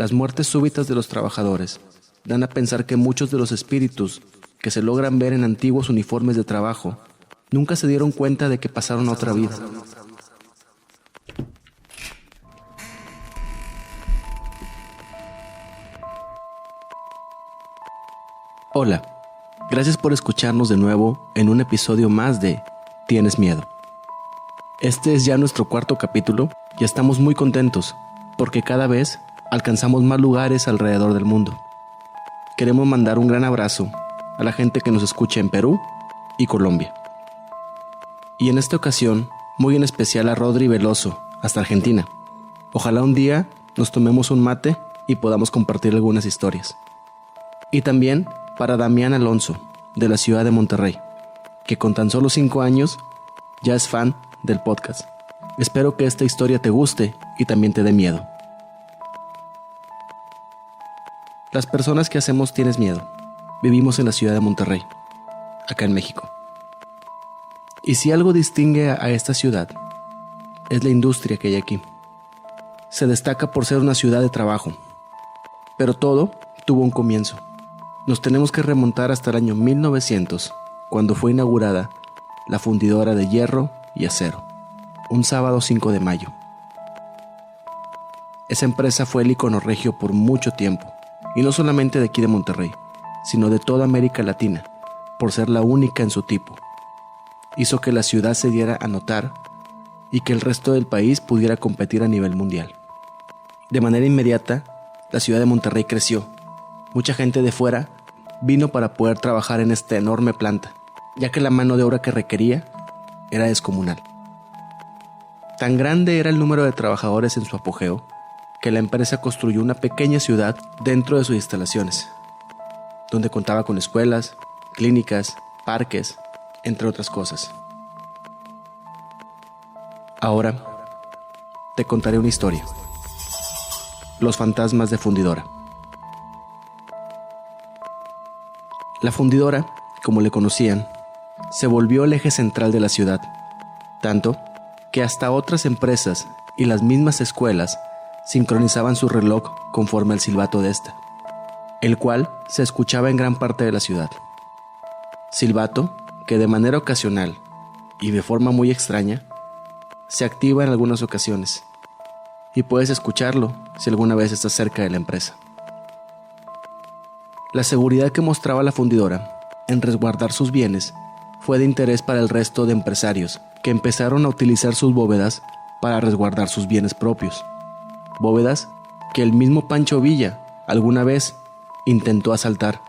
Las muertes súbitas de los trabajadores dan a pensar que muchos de los espíritus que se logran ver en antiguos uniformes de trabajo nunca se dieron cuenta de que pasaron a otra vida. Hola, gracias por escucharnos de nuevo en un episodio más de ¿Tienes miedo? Este es ya nuestro cuarto capítulo y estamos muy contentos porque cada vez alcanzamos más lugares alrededor del mundo. Queremos mandar un gran abrazo a la gente que nos escucha en Perú y Colombia. Y en esta ocasión, muy en especial a Rodri Veloso, hasta Argentina. Ojalá un día nos tomemos un mate y podamos compartir algunas historias. Y también para Damián Alonso, de la ciudad de Monterrey, que con tan solo 5 años ya es fan del podcast. Espero que esta historia te guste y también te dé miedo. Las personas que hacemos Tienes Miedo vivimos en la ciudad de Monterrey, acá en México. Y si algo distingue a esta ciudad, es la industria que hay aquí. Se destaca por ser una ciudad de trabajo, pero todo tuvo un comienzo. Nos tenemos que remontar hasta el año 1900, cuando fue inaugurada la fundidora de hierro y acero, un sábado 5 de mayo. Esa empresa fue el ícono regio por mucho tiempo, y no solamente de aquí de Monterrey, sino de toda América Latina, por ser la única en su tipo. Hizo que la ciudad se diera a notar y que el resto del país pudiera competir a nivel mundial. De manera inmediata, la ciudad de Monterrey creció. Mucha gente de fuera vino para poder trabajar en esta enorme planta, ya que la mano de obra que requería era descomunal. Tan grande era el número de trabajadores en su apogeo, que la empresa construyó una pequeña ciudad dentro de sus instalaciones, donde contaba con escuelas, clínicas, parques, entre otras cosas. Ahora te contaré una historia. Los fantasmas de Fundidora. La fundidora, como le conocían, se volvió el eje central de la ciudad, tanto que hasta otras empresas y las mismas escuelas sincronizaban su reloj conforme al silbato de esta, el cual se escuchaba en gran parte de la ciudad. Silbato que de manera ocasional y de forma muy extraña se activa en algunas ocasiones y puedes escucharlo si alguna vez estás cerca de la empresa. La seguridad que mostraba la fundidora en resguardar sus bienes fue de interés para el resto de empresarios que empezaron a utilizar sus bóvedas para resguardar sus bienes propios. Bóvedas que el mismo Pancho Villa alguna vez intentó asaltar,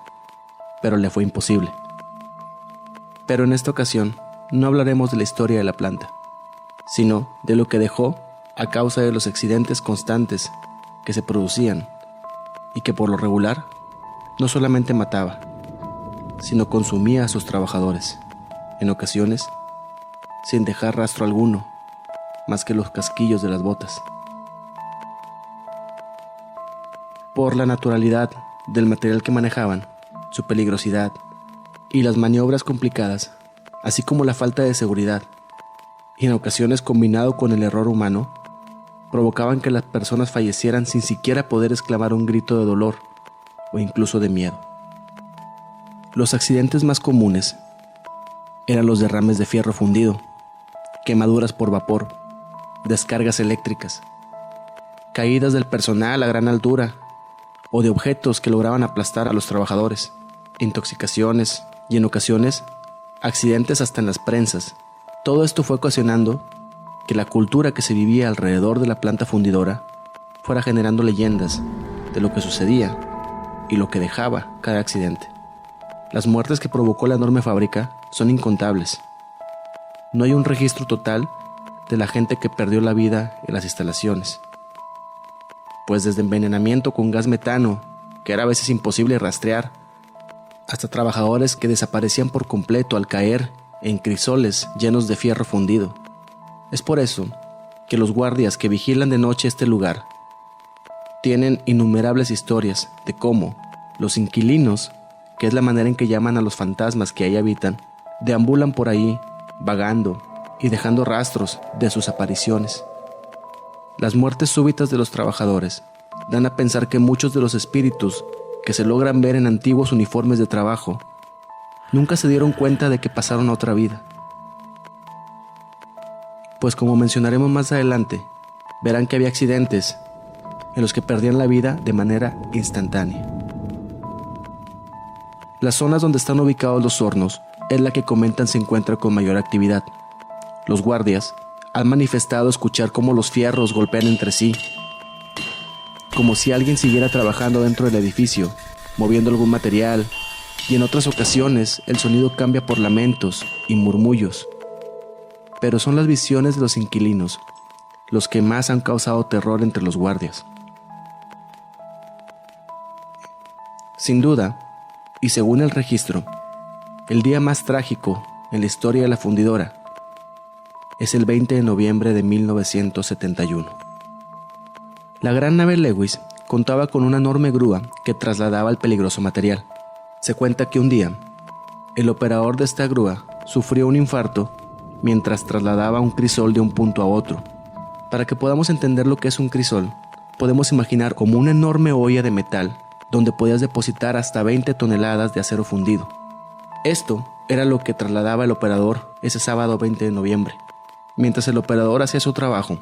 pero le fue imposible. Pero en esta ocasión no hablaremos de la historia de la planta, sino de lo que dejó a causa de los accidentes constantes que se producían y que por lo regular no solamente mataba, sino consumía a sus trabajadores, en ocasiones sin dejar rastro alguno más que los casquillos de las botas. Por la naturalidad del material que manejaban, su peligrosidad y las maniobras complicadas, así como la falta de seguridad, y en ocasiones combinado con el error humano, provocaban que las personas fallecieran sin siquiera poder exclamar un grito de dolor o incluso de miedo. Los accidentes más comunes eran los derrames de fierro fundido, quemaduras por vapor, descargas eléctricas, caídas del personal a gran altura o de objetos que lograban aplastar a los trabajadores, intoxicaciones y en ocasiones accidentes hasta en las prensas. Todo esto fue ocasionando que la cultura que se vivía alrededor de la planta fundidora fuera generando leyendas de lo que sucedía y lo que dejaba cada accidente. Las muertes que provocó la enorme fábrica son incontables. No hay un registro total de la gente que perdió la vida en las instalaciones, pues desde envenenamiento con gas metano, que era a veces imposible rastrear, hasta trabajadores que desaparecían por completo al caer en crisoles llenos de fierro fundido. Es por eso que los guardias que vigilan de noche este lugar tienen innumerables historias de cómo los inquilinos, que es la manera en que llaman a los fantasmas que ahí habitan, deambulan por ahí, vagando y dejando rastros de sus apariciones. Las muertes súbitas de los trabajadores dan a pensar que muchos de los espíritus que se logran ver en antiguos uniformes de trabajo nunca se dieron cuenta de que pasaron a otra vida. Pues como mencionaremos más adelante, verán que había accidentes en los que perdían la vida de manera instantánea. Las zonas donde están ubicados los hornos es la que comentan se encuentra con mayor actividad. Los guardias han manifestado escuchar cómo los fierros golpean entre sí, como si alguien siguiera trabajando dentro del edificio, moviendo algún material, y en otras ocasiones el sonido cambia por lamentos y murmullos. Pero son las visiones de los inquilinos los que más han causado terror entre los guardias. Sin duda, y según el registro, el día más trágico en la historia de la fundidora es el 20 de noviembre de 1971. La gran nave Lewis contaba con una enorme grúa que trasladaba el peligroso material. Se cuenta que un día, el operador de esta grúa sufrió un infarto mientras trasladaba un crisol de un punto a otro. Para que podamos entender lo que es un crisol, podemos imaginar como una enorme olla de metal donde podías depositar hasta 20 toneladas de acero fundido. Esto era lo que trasladaba el operador ese sábado 20 de noviembre. Mientras el operador hacía su trabajo,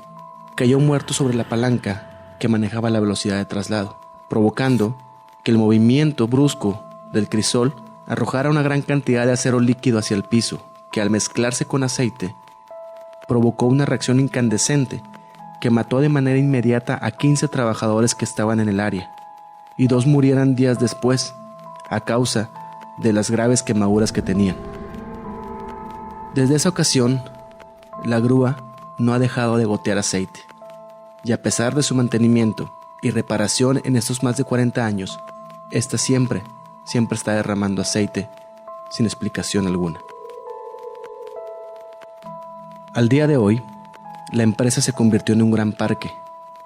cayó muerto sobre la palanca que manejaba la velocidad de traslado, provocando que el movimiento brusco del crisol arrojara una gran cantidad de acero líquido hacia el piso, que al mezclarse con aceite, provocó una reacción incandescente que mató de manera inmediata a 15 trabajadores que estaban en el área, y 2 murieran días después, a causa de las graves quemaduras que tenían. Desde esa ocasión, la grúa no ha dejado de gotear aceite, y a pesar de su mantenimiento y reparación en estos más de 40 años, esta siempre está derramando aceite sin explicación alguna. Al día de hoy, la empresa se convirtió en un gran parque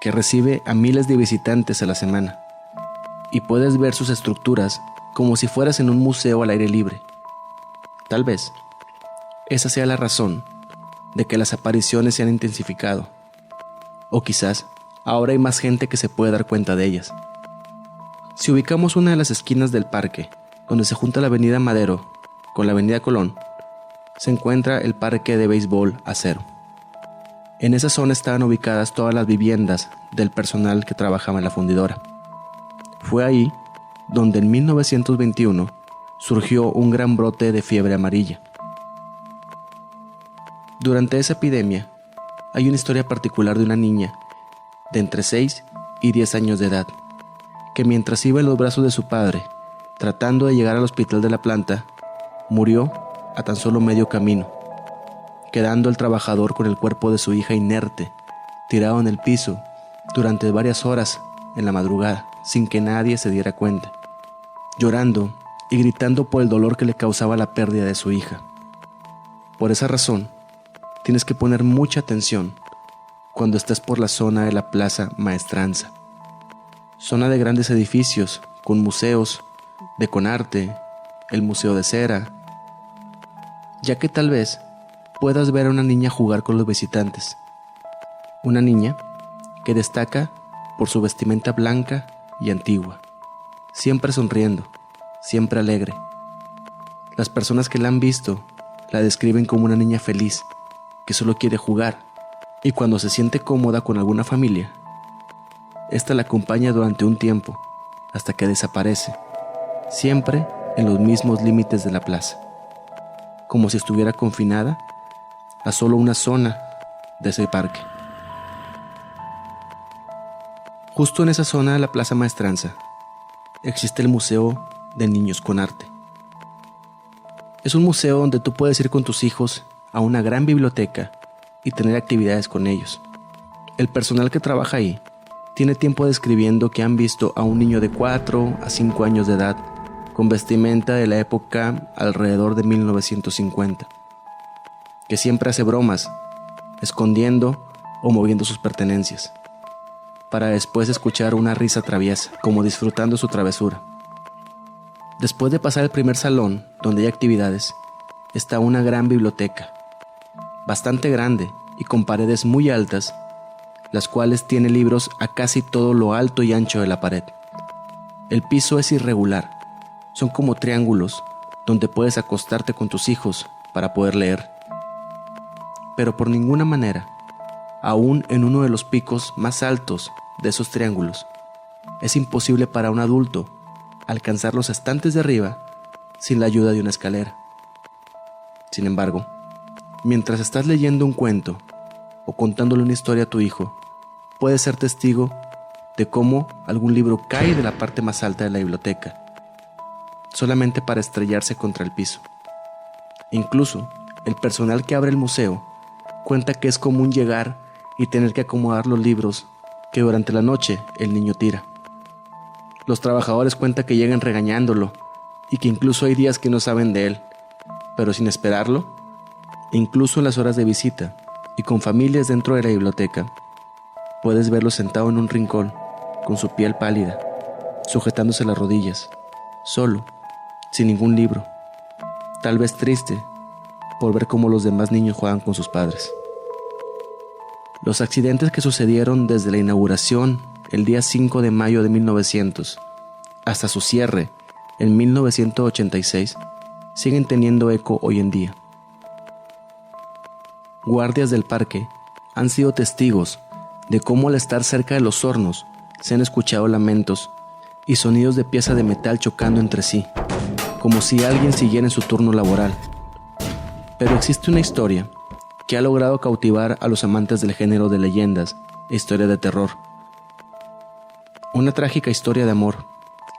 que recibe a miles de visitantes a la semana, y puedes ver sus estructuras como si fueras en un museo al aire libre. Tal vez esa sea la razón de que las apariciones se han intensificado, o quizás ahora hay más gente que se puede dar cuenta de ellas. Si ubicamos una de las esquinas del parque, donde se junta la avenida Madero con la avenida Colón, se encuentra el parque de béisbol Acero. En esa zona estaban ubicadas todas las viviendas del personal que trabajaba en la fundidora. Fue ahí donde en 1921 surgió un gran brote de fiebre amarilla. Durante esa epidemia, hay una historia particular de una niña de entre 6 y 10 años de edad, que mientras iba en los brazos de su padre, tratando de llegar al hospital de la planta, murió a tan solo medio camino, quedando el trabajador con el cuerpo de su hija inerte, tirado en el piso durante varias horas en la madrugada, sin que nadie se diera cuenta, llorando y gritando por el dolor que le causaba la pérdida de su hija. Por esa razón, tienes que poner mucha atención cuando estés por la zona de la Plaza Maestranza, zona de grandes edificios con museos de Conarte, el Museo de Cera, ya que tal vez puedas ver a una niña jugar con los visitantes, una niña que destaca por su vestimenta blanca y antigua, siempre sonriendo, siempre alegre. Las personas que la han visto la describen como una niña feliz, que solo quiere jugar, y cuando se siente cómoda con alguna familia, esta la acompaña durante un tiempo, hasta que desaparece, siempre en los mismos límites de la plaza, como si estuviera confinada a solo una zona de ese parque. Justo en esa zona de la Plaza Maestranza existe el Museo de Niños con Arte. Es un museo donde tú puedes ir con tus hijos a una gran biblioteca y tener actividades con ellos. El personal que trabaja ahí tiene tiempo describiendo que han visto a un niño de 4 a 5 años de edad con vestimenta de la época alrededor de 1950, que siempre hace bromas, escondiendo o moviendo sus pertenencias, para después escuchar una risa traviesa, como disfrutando su travesura. Después de pasar el primer salón, donde hay actividades, está una gran biblioteca, bastante grande y con paredes muy altas, las cuales tiene libros a casi todo lo alto y ancho de la pared. El piso es irregular, son como triángulos donde puedes acostarte con tus hijos para poder leer. Pero por ninguna manera, aún en uno de los picos más altos de esos triángulos, es imposible para un adulto alcanzar los estantes de arriba sin la ayuda de una escalera. Sin embargo, mientras estás leyendo un cuento o contándole una historia a tu hijo, puedes ser testigo de cómo algún libro cae de la parte más alta de la biblioteca, solamente para estrellarse contra el piso. Incluso, el personal que abre el museo cuenta que es común llegar y tener que acomodar los libros que durante la noche el niño tira. Los trabajadores cuentan que llegan regañándolo y que incluso hay días que no saben de él, pero sin esperarlo, incluso en las horas de visita y con familias dentro de la biblioteca, puedes verlo sentado en un rincón, con su piel pálida, sujetándose las rodillas, solo, sin ningún libro, tal vez triste por ver cómo los demás niños juegan con sus padres. Los accidentes que sucedieron desde la inauguración el día 5 de mayo de 1900 hasta su cierre en 1986 siguen teniendo eco hoy en día. Guardias del parque han sido testigos de cómo al estar cerca de los hornos se han escuchado lamentos y sonidos de piezas de metal chocando entre sí, como si alguien siguiera en su turno laboral. Pero existe una historia que ha logrado cautivar a los amantes del género de leyendas e historias de terror. Una trágica historia de amor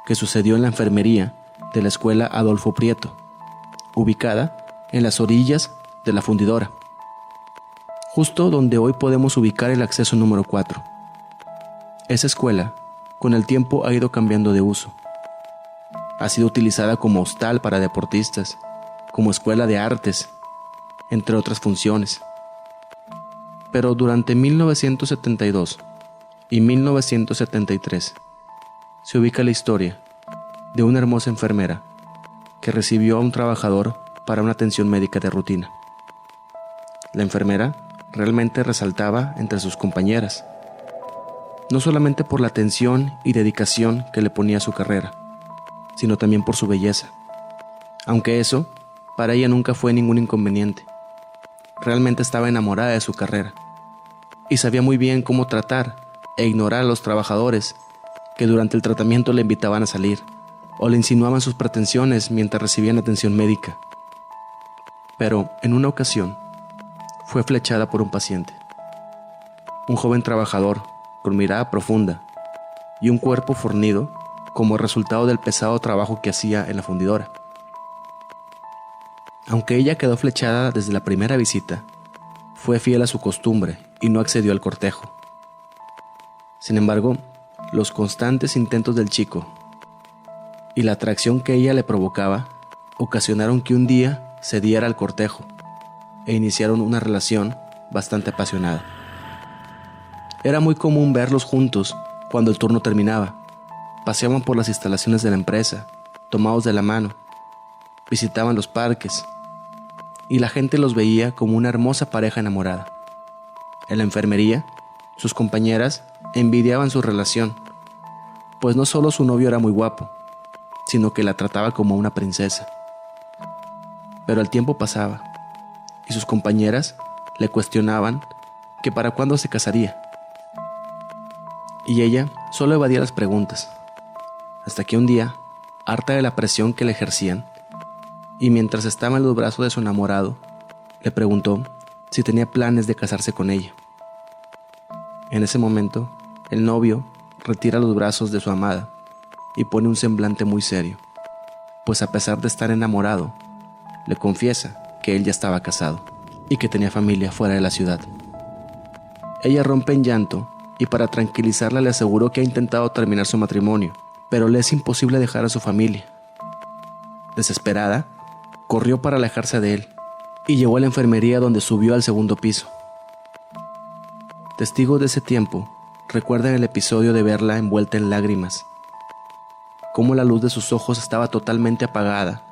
que sucedió en la enfermería de la escuela Adolfo Prieto, ubicada en las orillas de la Fundidora, justo donde hoy podemos ubicar el acceso número 4. Esa escuela, con el tiempo, ha ido cambiando de uso. Ha sido utilizada como hostal para deportistas, como escuela de artes, entre otras funciones. Pero durante 1972 y 1973 se ubica la historia de una hermosa enfermera que recibió a un trabajador para una atención médica de rutina. La enfermera realmente resaltaba entre sus compañeras, no solamente por la atención y dedicación que le ponía a su carrera, sino también por su belleza, aunque eso para ella nunca fue ningún inconveniente. Realmente estaba enamorada de su carrera y sabía muy bien cómo tratar e ignorar a los trabajadores que durante el tratamiento le invitaban a salir o le insinuaban sus pretensiones mientras recibían atención médica. Pero en una ocasión fue flechada por un paciente, un joven trabajador con mirada profunda y un cuerpo fornido como resultado del pesado trabajo que hacía en la fundidora. Aunque ella quedó flechada desde la primera visita, fue fiel a su costumbre y no accedió al cortejo. Sin embargo, los constantes intentos del chico y la atracción que ella le provocaba ocasionaron que un día se diera al cortejo e iniciaron una relación bastante apasionada. Era muy común verlos juntos cuando el turno terminaba. Paseaban por las instalaciones de la empresa, tomados de la mano, visitaban los parques, y la gente los veía como una hermosa pareja enamorada. En la enfermería, sus compañeras envidiaban su relación, pues no solo su novio era muy guapo, sino que la trataba como una princesa. Pero el tiempo pasaba, y sus compañeras le cuestionaban que para cuándo se casaría. Y ella solo evadía las preguntas, hasta que un día, harta de la presión que le ejercían, y mientras estaba en los brazos de su enamorado, le preguntó si tenía planes de casarse con ella. En ese momento, el novio retira los brazos de su amada y pone un semblante muy serio, pues a pesar de estar enamorado, le confiesa que él ya estaba casado y que tenía familia fuera de la ciudad. Ella rompe en llanto y para tranquilizarla le aseguró que ha intentado terminar su matrimonio, pero le es imposible dejar a su familia. Desesperada, corrió para alejarse de él y llegó a la enfermería donde subió al segundo piso. Testigos de ese tiempo recuerdan el episodio de verla envuelta en lágrimas, cómo la luz de sus ojos estaba totalmente apagada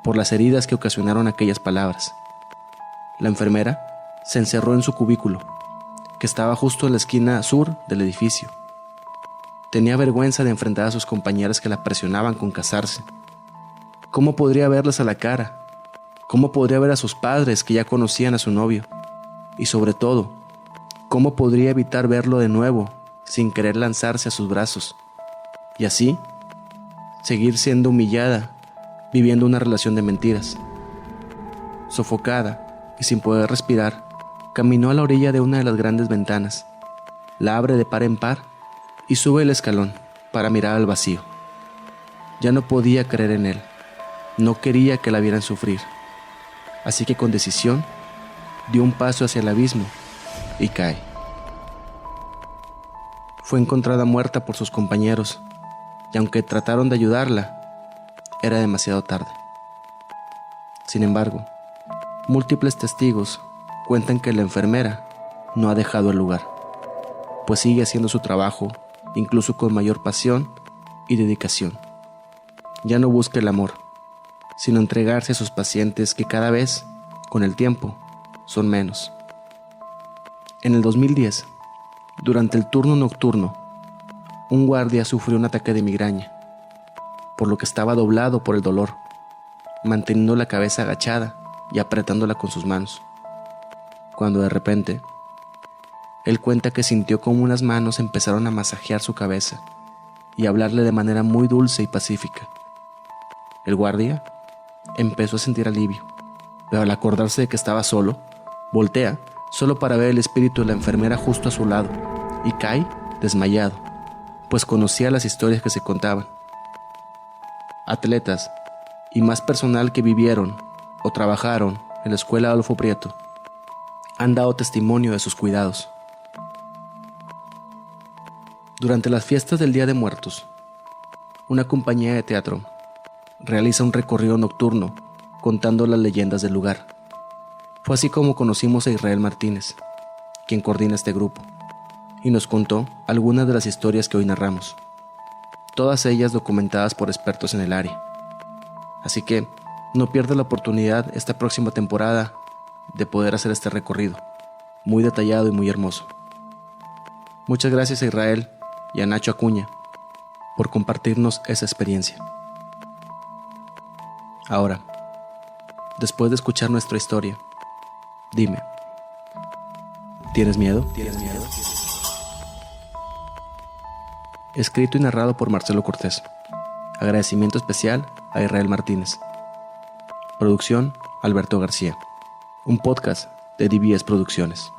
por las heridas que ocasionaron aquellas palabras. La enfermera se encerró en su cubículo que estaba justo en la esquina sur del edificio. Tenía vergüenza de enfrentar a sus compañeras que la presionaban con casarse. ¿Cómo podría verlas a la cara? ¿Cómo podría ver a sus padres que ya conocían a su novio? Y sobre todo, ¿cómo podría evitar verlo de nuevo sin querer lanzarse a sus brazos? Y así, seguir siendo humillada, viviendo una relación de mentiras. Sofocada y sin poder respirar, caminó a la orilla de una de las grandes ventanas, la abre de par en par y sube el escalón para mirar al vacío. Ya no podía creer en él, no quería que la vieran sufrir, así que con decisión dio un paso hacia el abismo y cae. Fue encontrada muerta por sus compañeros, y aunque trataron de ayudarla, era demasiado tarde. Sin embargo, múltiples testigos cuentan que la enfermera no ha dejado el lugar, pues sigue haciendo su trabajo, incluso con mayor pasión y dedicación. Ya no busca el amor, sino entregarse a sus pacientes que cada vez, con el tiempo, son menos. En el 2010, durante el turno nocturno, un guardia sufrió un ataque de migraña, por lo que estaba doblado por el dolor, manteniendo la cabeza agachada y apretándola con sus manos. Cuando de repente, él cuenta que sintió como unas manos empezaron a masajear su cabeza y a hablarle de manera muy dulce y pacífica. El guardia empezó a sentir alivio, pero al acordarse de que estaba solo, voltea solo para ver el espíritu de la enfermera justo a su lado y cae desmayado, pues conocía las historias que se contaban. Atletas y más personal que vivieron o trabajaron en la escuela Adolfo Prieto han dado testimonio de sus cuidados. Durante las fiestas del Día de Muertos, una compañía de teatro realiza un recorrido nocturno contando las leyendas del lugar. Fue así como conocimos a Israel Martínez, quien coordina este grupo, y nos contó algunas de las historias que hoy narramos, todas ellas documentadas por expertos en el área. Así que no pierdas la oportunidad esta próxima temporada de poder hacer este recorrido, muy detallado y muy hermoso. Muchas gracias a Israel y a Nacho Acuña por compartirnos esa experiencia. Ahora, después de escuchar nuestra historia, dime, ¿tienes miedo? Escrito y narrado por Marcelo Cortés. Agradecimiento especial a Israel Martínez. Producción, Alberto García. Un podcast de DBS Producciones.